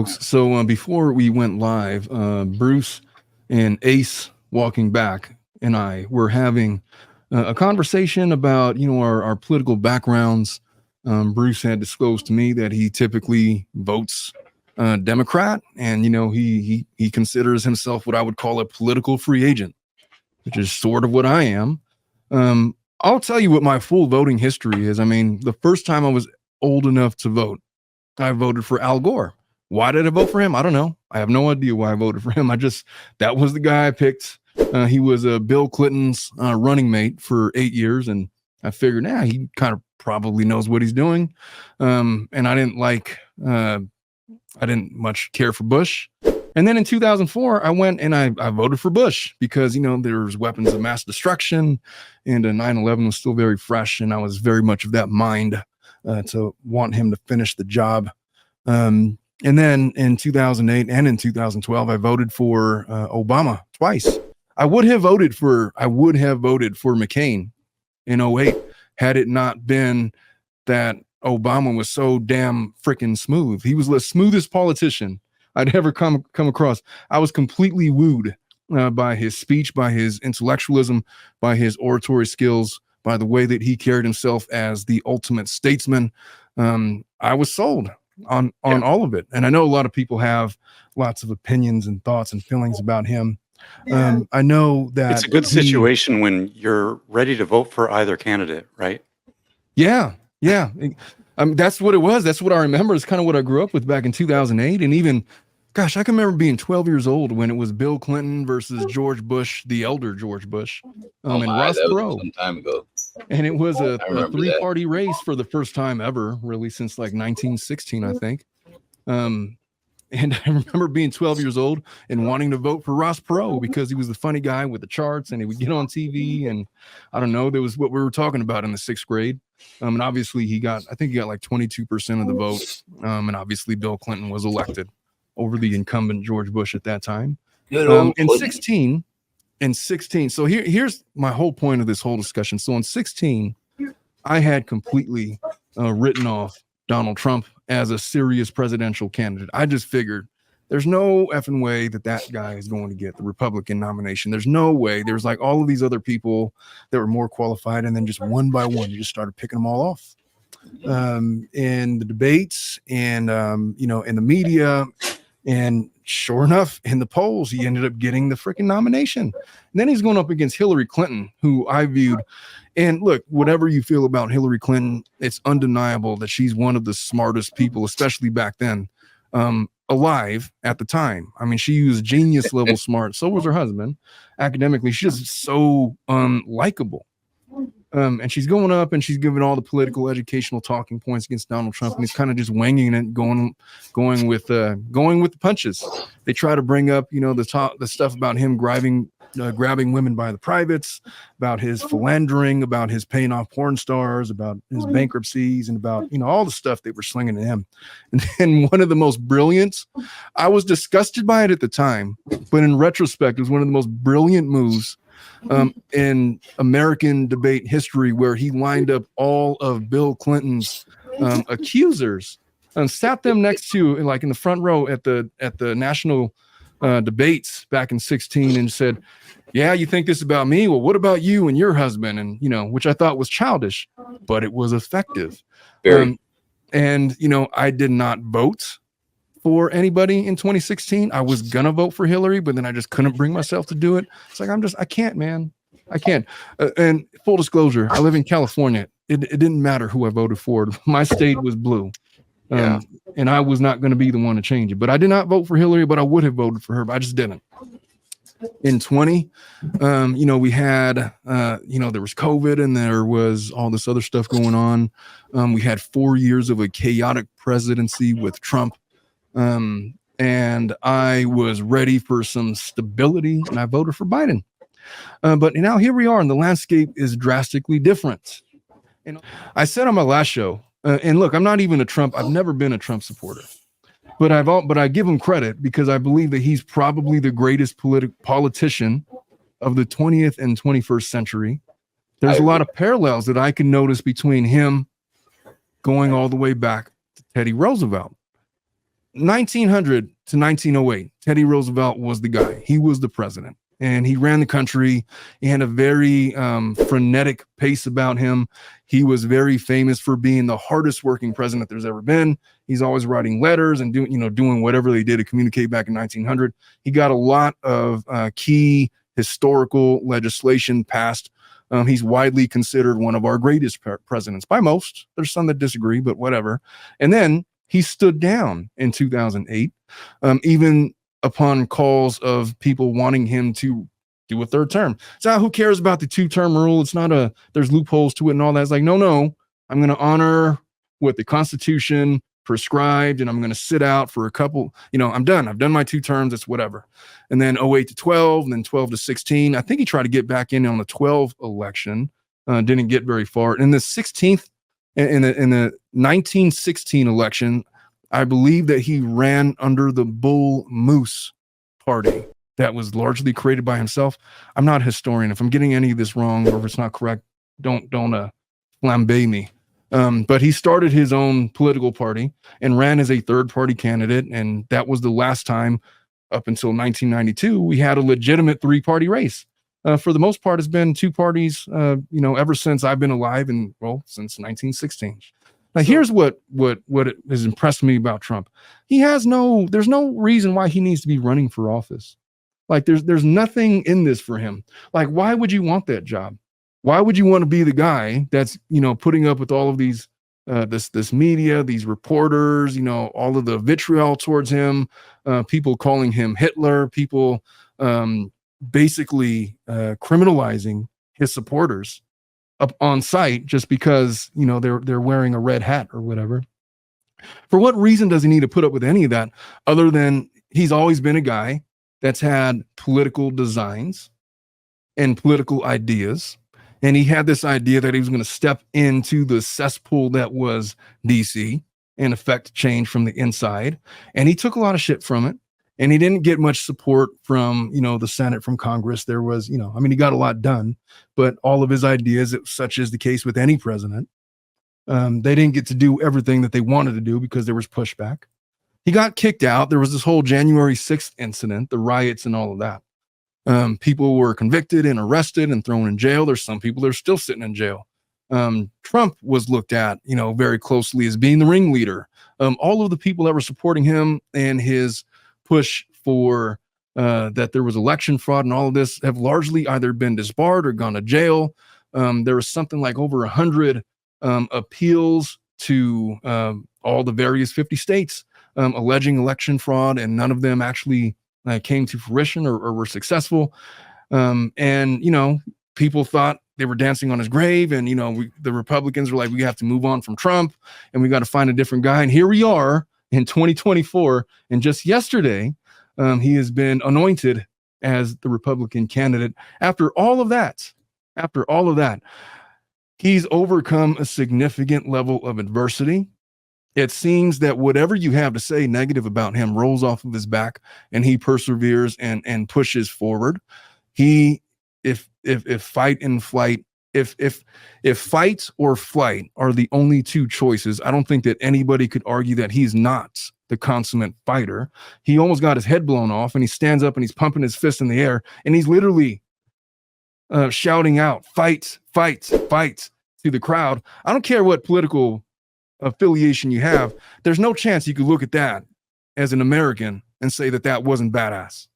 folks. So before we went live, Bruce and Ace walking back and I were having a conversation about, our political backgrounds. Bruce had disclosed to me that he typically votes Democrat, and he considers himself what I would call a political free agent, which is sort of what I am. I'll tell you what my full voting history is. I mean, the first time I was old enough to vote, I voted for Al Gore. Why did I vote for him? I don't know. I have no idea why I voted for him. That was the guy I picked. He was Bill Clinton's running mate for 8 years, and I figured, he kind of probably knows what he's doing. And I didn't much care for Bush. And then in 2004, I went and I voted for Bush because, there's weapons of mass destruction, and 9/11 was still very fresh, and I was very much of that mind to want him to finish the job. And then in 2008 and in 2012, I voted for Obama twice. I would have voted for McCain in 08 had it not been that Obama was so damn freaking smooth. He was the smoothest politician I'd ever come across. I was completely wooed by his speech, by his intellectualism, by his oratory skills, by the way that he carried himself as the ultimate statesman. I was sold on all of it. And I know a lot of people have lots of opinions and thoughts and feelings about him. I know that it's a good situation when you're ready to vote for either candidate, right? Yeah. That's what it was. That's what I remember. It's kind of what I grew up with back in 2008. And even, gosh, I can remember being 12 years old when it was Bill Clinton versus George Bush, the elder George Bush, and Ross Perot. Some time ago. And it was a three-party race for the first time ever, really, since like 1916, I think. And I remember being 12 years old and wanting to vote for Ross Perot because he was the funny guy with the charts, and he would get on TV. And I don't know, there was what we were talking about in the 6th grade. And obviously I think he got like 22% of the vote. And obviously Bill Clinton was elected over the incumbent George Bush at that time. In 16. So here's my whole point of this whole discussion. So in 16, I had completely written off Donald Trump as a serious presidential candidate. I just figured there's no effing way that guy is going to get the Republican nomination. There's no way. There's like all of these other people that were more qualified, and then just one by one, you just started picking them all off. In the debates and, in the media, and sure enough, in the polls, he ended up getting the freaking nomination. And then he's going up against Hillary Clinton, who I viewed. And look, whatever you feel about Hillary Clinton, it's undeniable that she's one of the smartest people, especially back then, alive at the time. I mean, she was genius level smart. So was her husband. Academically, she's just so likable. And she's going up and she's giving all the political educational talking points against Donald Trump, and he's kind of just winging it, going with the punches. They try to bring up, the stuff about him grabbing women by the privates, about his philandering, about his paying off porn stars, about his bankruptcies, and about, all the stuff they were slinging at him. And then one of the most brilliant, I was disgusted by it at the time, but in retrospect, it was one of the most brilliant moves in American debate history, where he lined up all of Bill Clinton's accusers and sat them next to, like in the front row at the national debates back in 16, and said, yeah, you think this about me? Well, what about you and your husband? And, which I thought was childish, but it was effective. And, I did not vote for anybody in 2016. I was going to vote for Hillary, but then I just couldn't bring myself to do it. It's like, I can't, man. I can't. And full disclosure, I live in California. It didn't matter who I voted for. My state was blue. And I was not going to be the one to change it. But I did not vote for Hillary, but I would have voted for her, but I just didn't. In 20, we had, there was COVID, and there was all this other stuff going on. We had 4 years of a chaotic presidency with Trump. And I was ready for some stability, and I voted for Biden. But now here we are, and the landscape is drastically different. And I said on my last show, and look, I'm not even I've never been a Trump supporter, but I give him credit because I believe that he's probably the greatest politician of the 20th and 21st century. There's a lot of parallels that I can notice between him going all the way back to Teddy Roosevelt. 1900 to 1908, Teddy Roosevelt was the guy. He was the president, and he ran the country. He had a very frenetic pace about him. He was very famous for being the hardest working president there's ever been. He's always writing letters and doing whatever they did to communicate back in 1900. He got a lot of key historical legislation passed. He's widely considered one of our greatest presidents by most. There's some that disagree, but whatever. And then he stood down in 2008, even upon calls of people wanting him to do a third term. So who cares about the 2-term rule? It's not there's loopholes to it and all that. It's like, no, I'm going to honor what the Constitution prescribed, and I'm going to sit out for a couple, I'm done. I've done my 2 terms. It's whatever. And then 08 to 12, and then 12 to 16. I think he tried to get back in on the 12 election, didn't get very far. In the 16th, in the 1916 election, I believe that he ran under the Bull Moose Party that was largely created by himself. I'm not a historian. If I'm getting any of this wrong or if it's not correct, don't flambe me. But he started his own political party and ran as a third party candidate. And that was the last time up until 1992, we had a legitimate 3-party race. For the most part, it's been 2 parties, ever since I've been alive, and since 1916. Now, here's what has impressed me about Trump. There's no reason why he needs to be running for office. Like there's nothing in this for him. Like, why would you want that job? Why would you want to be the guy that's, putting up with all of these, this media, these reporters, all of the vitriol towards him, people calling him Hitler, people, basically criminalizing his supporters up on site just because they're wearing a red hat or whatever. For what reason does he need to put up with any of that other than he's always been a guy that's had political designs and political ideas, and he had this idea that he was going to step into the cesspool that was DC and affect change from the inside, and he took a lot of shit from it. And he didn't get much support from, the Senate, from Congress. There was, he got a lot done, but all of his ideas, such as the case with any president, they didn't get to do everything that they wanted to do because there was pushback. He got kicked out. There was this whole January 6th incident, the riots and all of that. People were convicted and arrested and thrown in jail. There's some people that are still sitting in jail. Trump was looked at, very closely as being the ringleader. All of the people that were supporting him and his push for that there was election fraud and all of this have largely either been disbarred or gone to jail. There was something like over 100 appeals to all the various 50 states alleging election fraud, and none of them actually came to fruition or were successful. And people thought they were dancing on his grave, and the Republicans were like, we have to move on from Trump and we got to find a different guy. And here we are in 2024, and just yesterday, he has been anointed as the Republican candidate. After all of that, he's overcome a significant level of adversity. It seems that whatever you have to say negative about him rolls off of his back, and he perseveres and pushes forward. If fight and flight, if fight or flight are the only 2 choices, I don't think that anybody could argue that he's not the consummate fighter. He almost got his head blown off, and he stands up and he's pumping his fist in the air, and he's literally shouting out, fight, fight, fight to the crowd. I don't care what political affiliation you have. There's no chance you could look at that as an American and say that that wasn't badass.